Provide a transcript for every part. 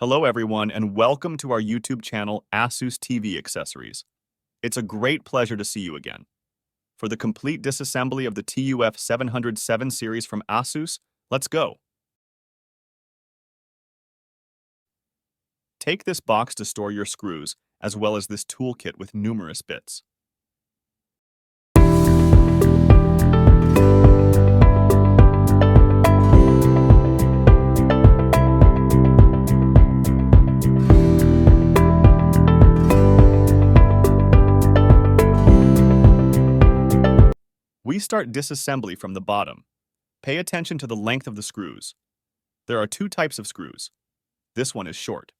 Hello everyone and welcome to our YouTube channel ASUS TV Accessories. It's a great pleasure to see you again. For the complete disassembly of the TUF 707 series from ASUS, let's go. Take this box to store your screws, as well as this toolkit with numerous bits. We start disassembly from the bottom. Pay attention to the length of the screws. There are two types of screws. This one is short.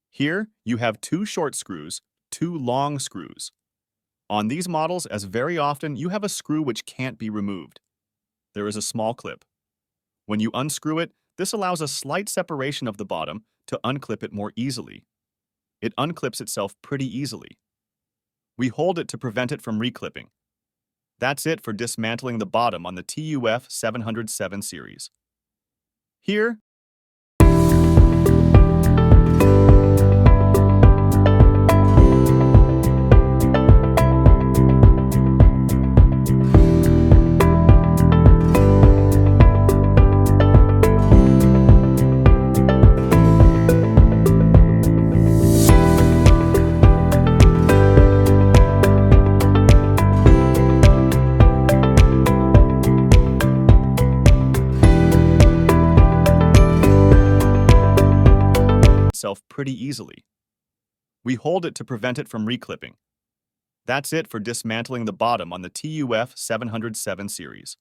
Here, you have two short screws, two long screws. On these models, as very often, you have a screw which can't be removed. There is a small clip. When you unscrew it, this allows a slight separation of the bottom to unclip it more easily. It unclips itself pretty easily. We hold it to prevent it from reclipping. That's it for dismantling the bottom on the TUF 707 series. Here, itself pretty easily. We hold it to prevent it from reclipping. That's it for dismantling the bottom on the TUF 707 series.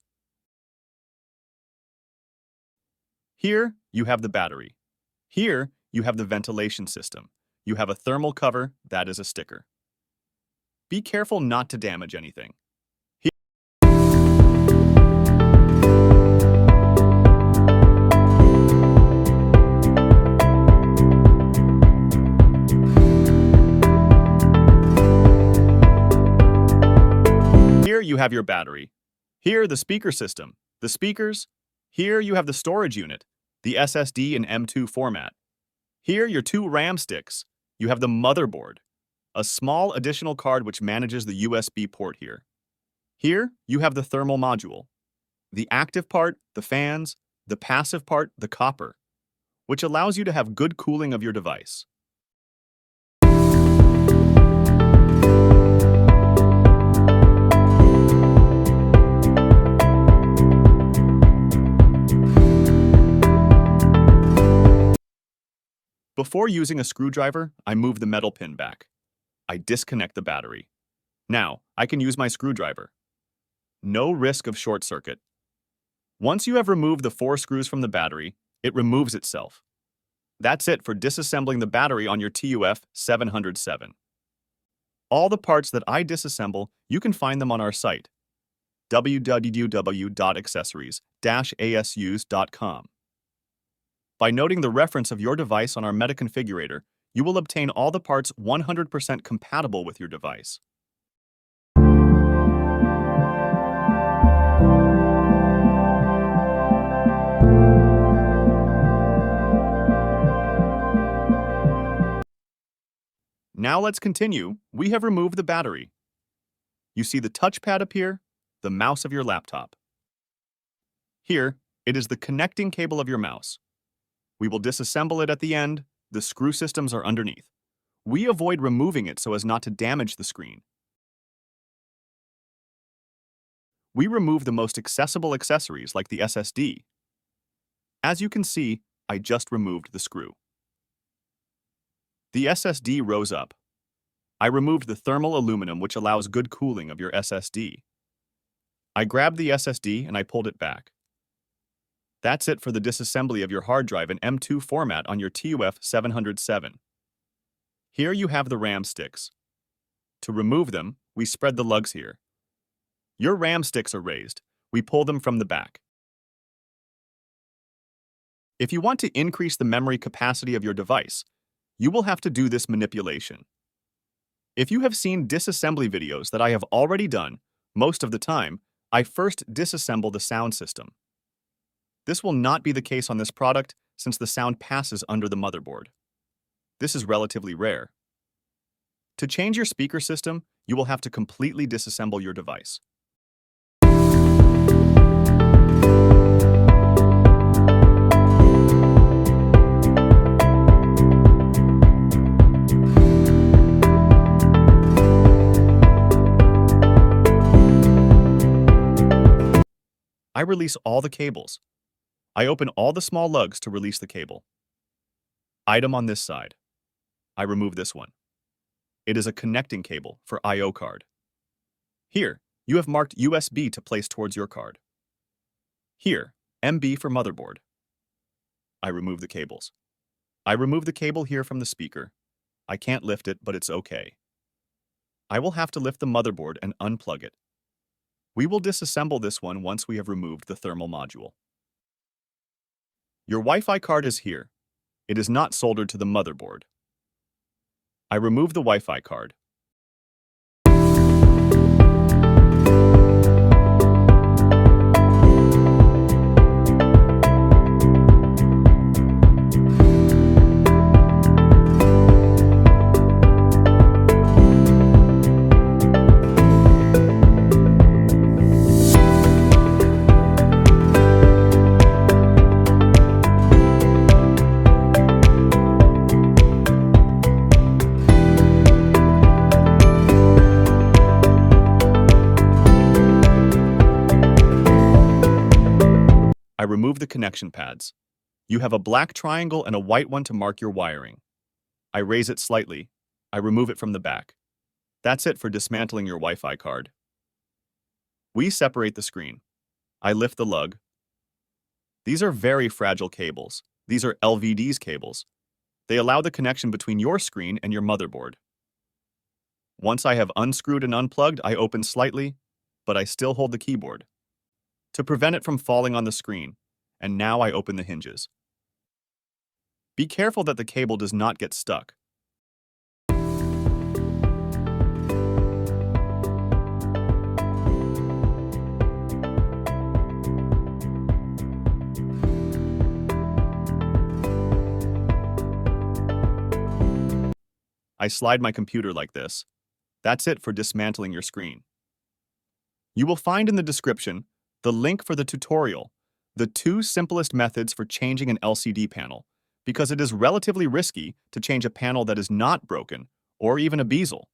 Here, you have the battery. Here, you have the ventilation system. You have a thermal cover, that is a sticker. Be careful not to damage anything. Here you have your battery. Here, the speaker system, the speakers. Here you have the storage unit, the SSD in M2 format. Here, your two RAM sticks. You have the motherboard, a small additional card which manages the USB port here. Here, you have the thermal module, the active part, the fans, the passive part, the copper, which allows you to have good cooling of your device. Before using a screwdriver, I move the metal pin back. I disconnect the battery. Now, I can use my screwdriver. No risk of short circuit. Once you have removed the 4 screws from the battery, it removes itself. That's it for disassembling the battery on your TUF 707. All the parts that I disassemble, you can find them on our site, www.accessories-asus.com. By noting the reference of your device on our Meta Configurator, you will obtain all the parts 100% compatible with your device. Now let's continue. We have removed the battery. You see the touchpad appear, the mouse of your laptop. Here, it is the connecting cable of your mouse. We will disassemble it at the end. The screw systems are underneath. We avoid removing it so as not to damage the screen. We remove the most accessible accessories like the SSD. As you can see, I just removed the screw. The SSD rose up. I removed the thermal aluminum which allows good cooling of your SSD. I grabbed the SSD and I pulled it back. That's it for the disassembly of your hard drive in M2 format on your TUF 707. Here you have the RAM sticks. To remove them, we spread the lugs here. Your RAM sticks are raised. We pull them from the back. If you want to increase the memory capacity of your device, you will have to do this manipulation. If you have seen disassembly videos that I have already done, most of the time, I first disassemble the sound system. This will not be the case on this product since the sound passes under the motherboard. This is relatively rare. To change your speaker system, you will have to completely disassemble your device. I release all the cables. I open all the small lugs to release the cable. Item on this side. I remove this one. It is a connecting cable for I/O card. Here, you have marked USB to place towards your card. Here, MB for motherboard. I remove the cables. I remove the cable here from the speaker. I can't lift it, but it's okay. I will have to lift the motherboard and unplug it. We will disassemble this one once we have removed the thermal module. Your Wi-Fi card is here. It is not soldered to the motherboard. I remove the Wi-Fi card. I remove the connection pads. You have a black triangle and a white one to mark your wiring. I raise it slightly. I remove it from the back. That's it for dismantling your Wi-Fi card. We separate the screen. I lift the lug. These are very fragile cables. These are LVDs cables. They allow the connection between your screen and your motherboard. Once I have unscrewed and unplugged, I open slightly, but I still hold the keyboard to prevent it from falling on the screen, and now I open the hinges. Be careful that the cable does not get stuck. I slide my computer like this. That's it for dismantling your screen. You will find in the description the link for the tutorial, the 2 simplest methods for changing an LCD panel, because it is relatively risky to change a panel that is not broken, or even a bezel.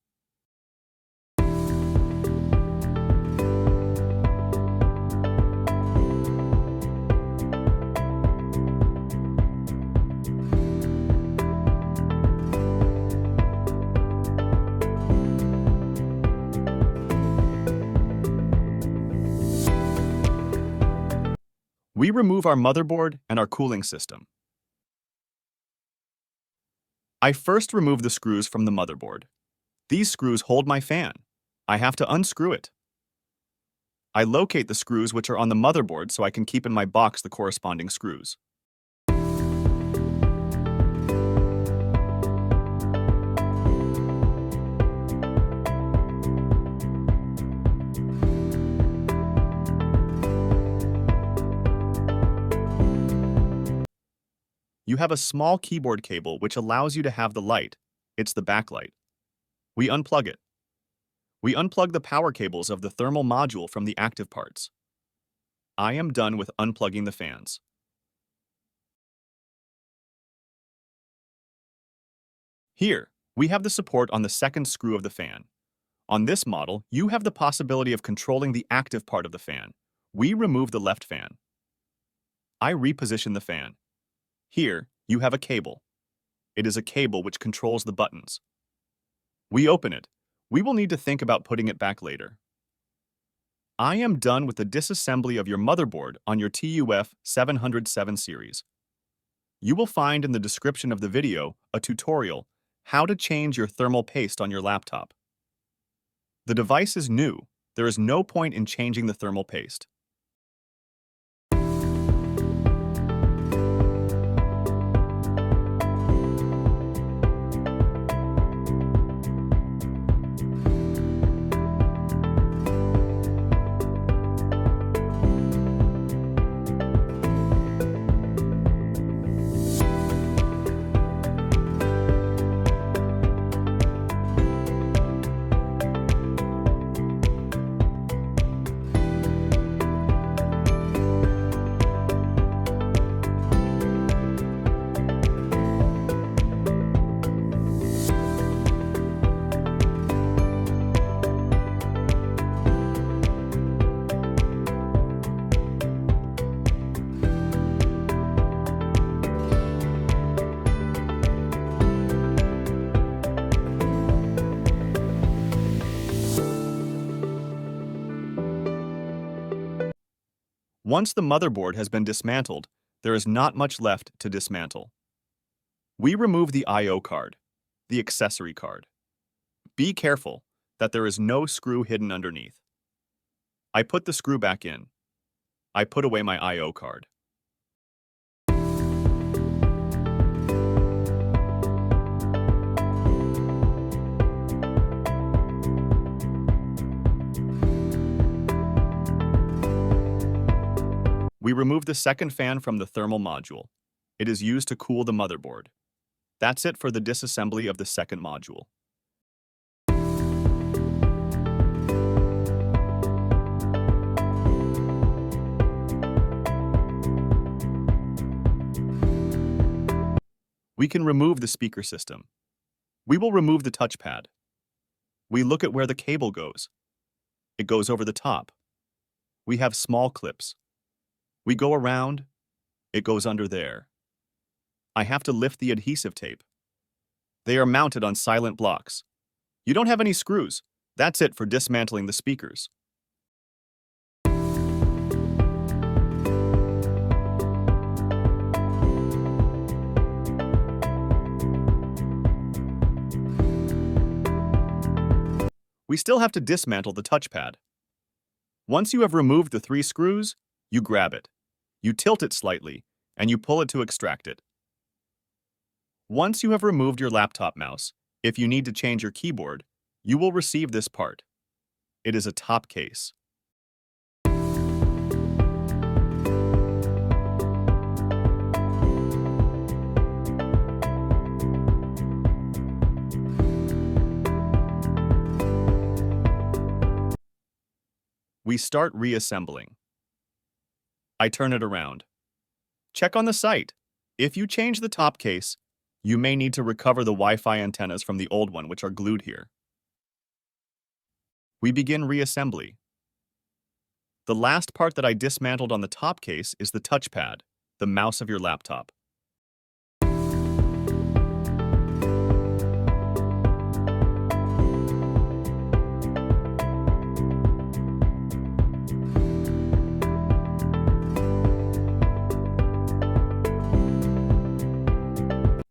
We remove our motherboard and our cooling system. I first remove the screws from the motherboard. These screws hold my fan. I have to unscrew it. I locate the screws which are on the motherboard so I can keep in my box the corresponding screws. You have a small keyboard cable which allows you to have the light. It's the backlight. We unplug it. We unplug the power cables of the thermal module from the active parts. I am done with unplugging the fans. Here, we have the support on the second screw of the fan. On this model, you have the possibility of controlling the active part of the fan. We remove the left fan. I reposition the fan. Here, you have a cable. It is a cable which controls the buttons. We open it. We will need to think about putting it back later. I am done with the disassembly of your motherboard on your TUF 707 series. You will find in the description of the video a tutorial how to change your thermal paste on your laptop. The device is new. There is no point in changing the thermal paste. Once the motherboard has been dismantled, there is not much left to dismantle. We remove the I/O card, the accessory card. Be careful that there is no screw hidden underneath. I put the screw back in. I put away my I/O card. We remove the second fan from the thermal module. It is used to cool the motherboard. That's it for the disassembly of the second module. We can remove the speaker system. We will remove the touchpad. We look at where the cable goes. It goes over the top. We have small clips. We go around. It goes under there. I have to lift the adhesive tape. They are mounted on silent blocks. You don't have any screws. That's it for dismantling the speakers. We still have to dismantle the touchpad. Once you have removed the 3 screws, you grab it. You tilt it slightly, and you pull it to extract it. Once you have removed your laptop mouse, if you need to change your keyboard, you will receive this part. It is a top case. We start reassembling. I turn it around. Check on the site. If you change the top case, you may need to recover the Wi-Fi antennas from the old one, which are glued here. We begin reassembly. The last part that I dismantled on the top case is the touchpad, the mouse of your laptop.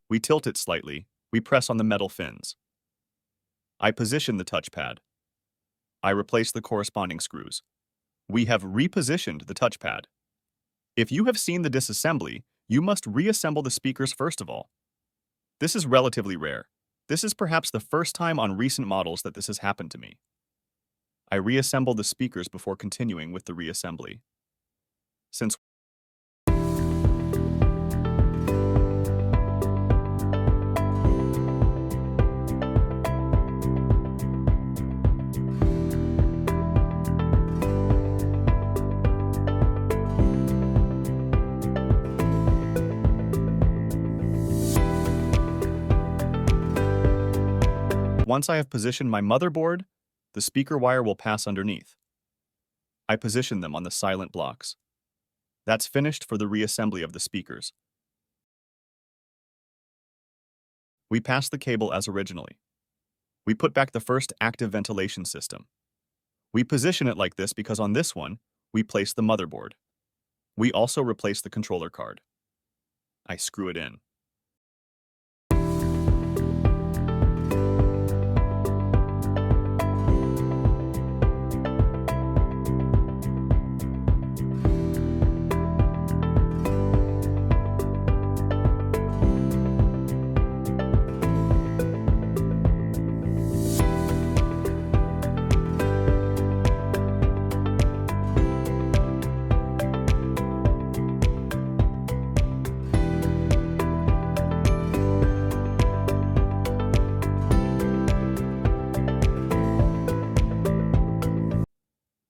We tilt it slightly. We press on the metal fins. I position the touchpad. I replace the corresponding screws. We have repositioned the touchpad. If you have seen the disassembly, you must reassemble the speakers first of all. This is relatively rare. This is perhaps the first time on recent models that this has happened to me. I reassemble the speakers before continuing with the reassembly. Since once I have positioned my motherboard, the speaker wire will pass underneath. I position them on the silent blocks. That's finished for the reassembly of the speakers. We pass the cable as originally. We put back the first active ventilation system. We position it like this because on this one, we place the motherboard. We also replace the controller card. I screw it in.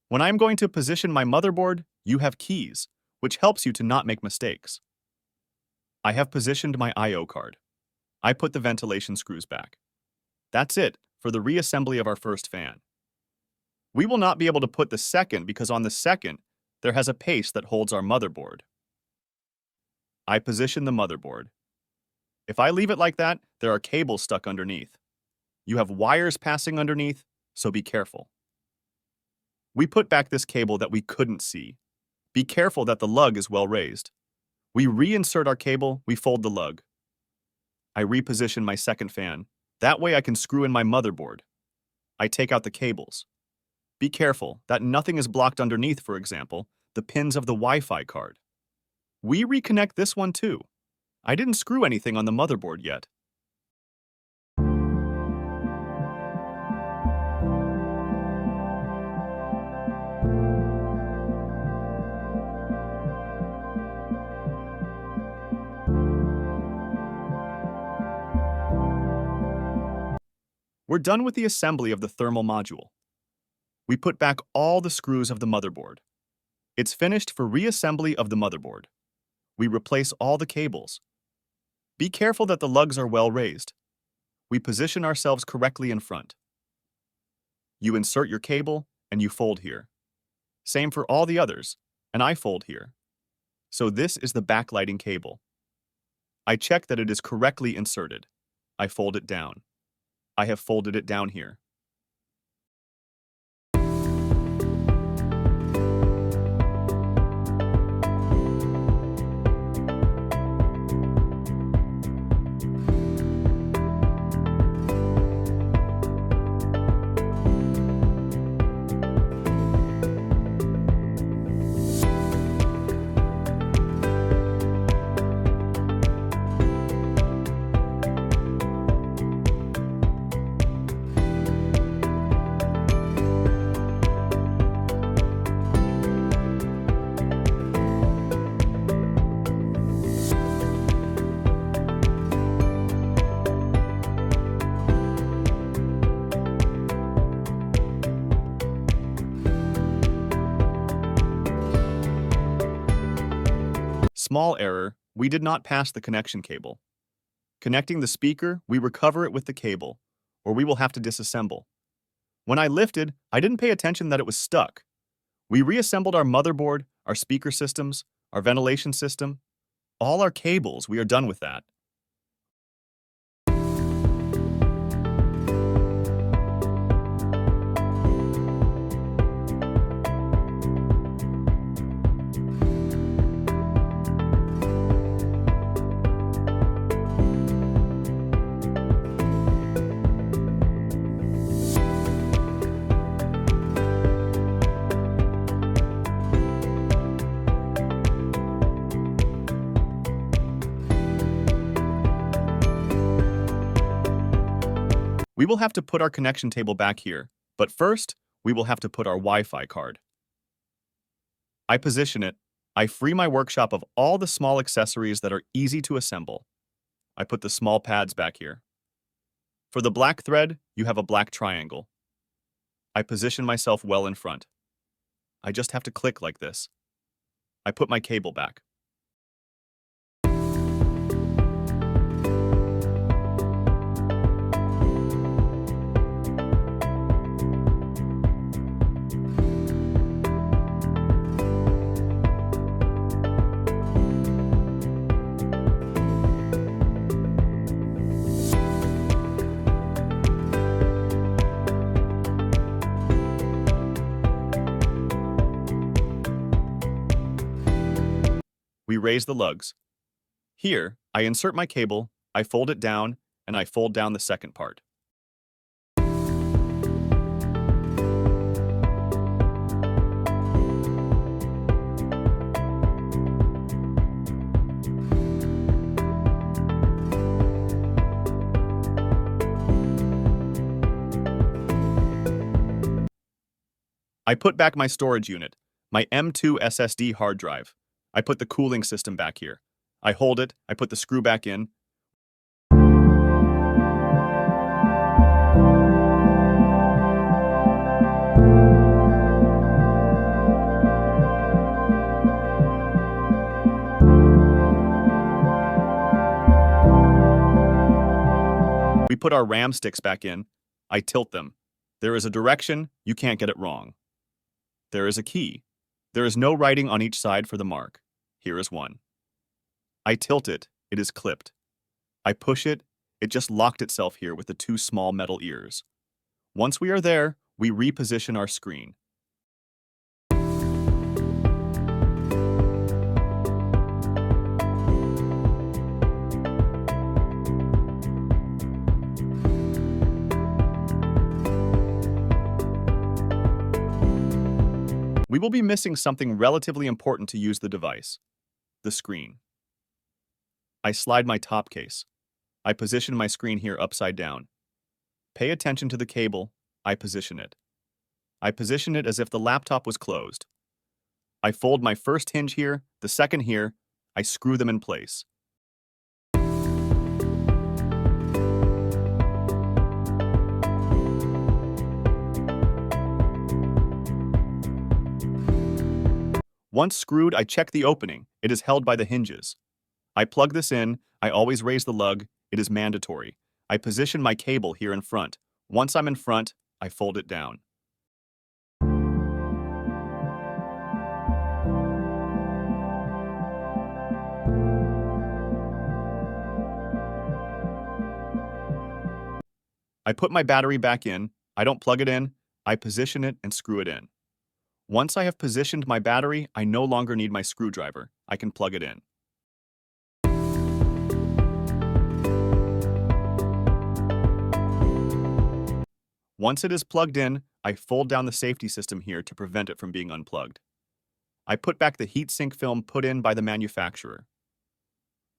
When I'm going to position my motherboard, you have keys, which helps you to not make mistakes. I have positioned my I/O card. I put the ventilation screws back. That's it for the reassembly of our first fan. We will not be able to put the second because on the second, there has a paste that holds our motherboard. I position the motherboard. If I leave it like that, there are cables stuck underneath. You have wires passing underneath, so be careful. We put back this cable that we couldn't see. Be careful that the lug is well raised. We reinsert our cable, we fold the lug. I reposition my second fan. That way I can screw in my motherboard. I take out the cables. Be careful that nothing is blocked underneath, for example, the pins of the Wi-Fi card. We reconnect this one too. I didn't screw anything on the motherboard yet. We're done with the assembly of the thermal module. We put back all the screws of the motherboard. It's finished for reassembly of the motherboard. We replace all the cables. Be careful that the lugs are well raised. We position ourselves correctly in front. You insert your cable and you fold here. Same for all the others, and I fold here. So this is the backlighting cable. I check that it is correctly inserted. I fold it down. I have folded it down here. Small error, we did not pass the connection cable. Connecting the speaker, we recover it with the cable, or we will have to disassemble. When I lifted, I didn't pay attention that it was stuck. We reassembled our motherboard, our speaker systems, our ventilation system, all our cables. We are done with that. We will have to put our connection table back here, but first, we will have to put our Wi-Fi card. I position it. I free my workshop of all the small accessories that are easy to assemble. I put the small pads back here. For the black thread, you have a black triangle. I position myself well in front. I just have to click like this. I put my cable back. We raise the lugs. Here, I insert my cable, I fold it down, and I fold down the second part. I put back my storage unit, my M2 SSD hard drive. I put the cooling system back here. I hold it, I put the screw back in. We put our RAM sticks back in. I tilt them. There is a direction, you can't get it wrong. There is a key. There is no writing on each side for the mark. Here is one. I tilt it, it is clipped. I push it, it just locked itself here with the two small metal ears. Once we are there, we reposition our screen. We will be missing something relatively important to use the device: the screen. I slide my top case. I position my screen here upside down. Pay attention to the cable. I position it. I position it as if the laptop was closed. I fold my first hinge here, the second here. I screw them in place. Once screwed, I check the opening. It is held by the hinges. I plug this in. I always raise the lug. It is mandatory. I position my cable here in front. Once I'm in front, I fold it down. I put my battery back in. I don't plug it in. I position it and screw it in. Once I have positioned my battery, I no longer need my screwdriver. I can plug it in. Once it is plugged in, I fold down the safety system here to prevent it from being unplugged. I put back the heatsink film put in by the manufacturer.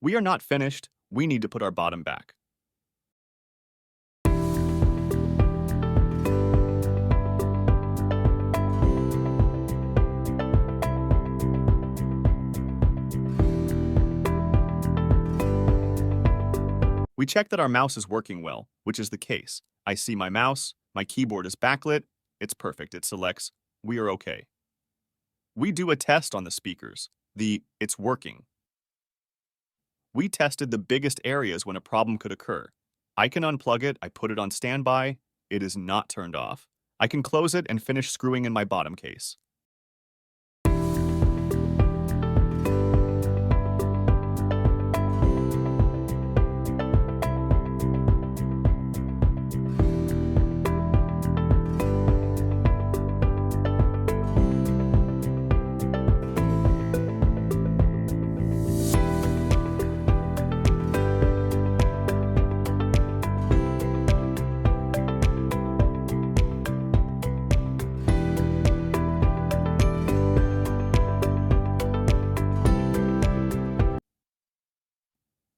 We are not finished. We need to put our bottom back. We check that our mouse is working well, which is the case. I see my mouse, my keyboard is backlit, it's perfect, it selects, we are okay. We do a test on the speakers, it's working. We tested the biggest areas when a problem could occur. I can unplug it, I put it on standby, it is not turned off. I can close it and finish screwing in my bottom case.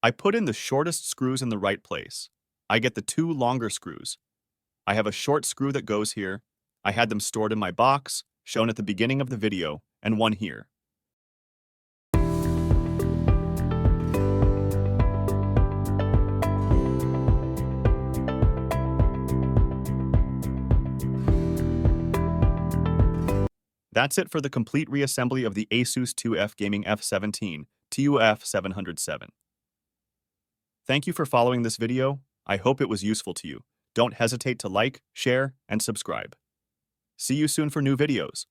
I put in the shortest screws in the right place. I get the 2 longer screws. I have a short screw that goes here. I had them stored in my box, shown at the beginning of the video, and one here. That's it for the complete reassembly of the Asus TUF Gaming F17 TUF707. Thank you for following this video. I hope it was useful to you. Don't hesitate to like, share, and subscribe. See you soon for new videos.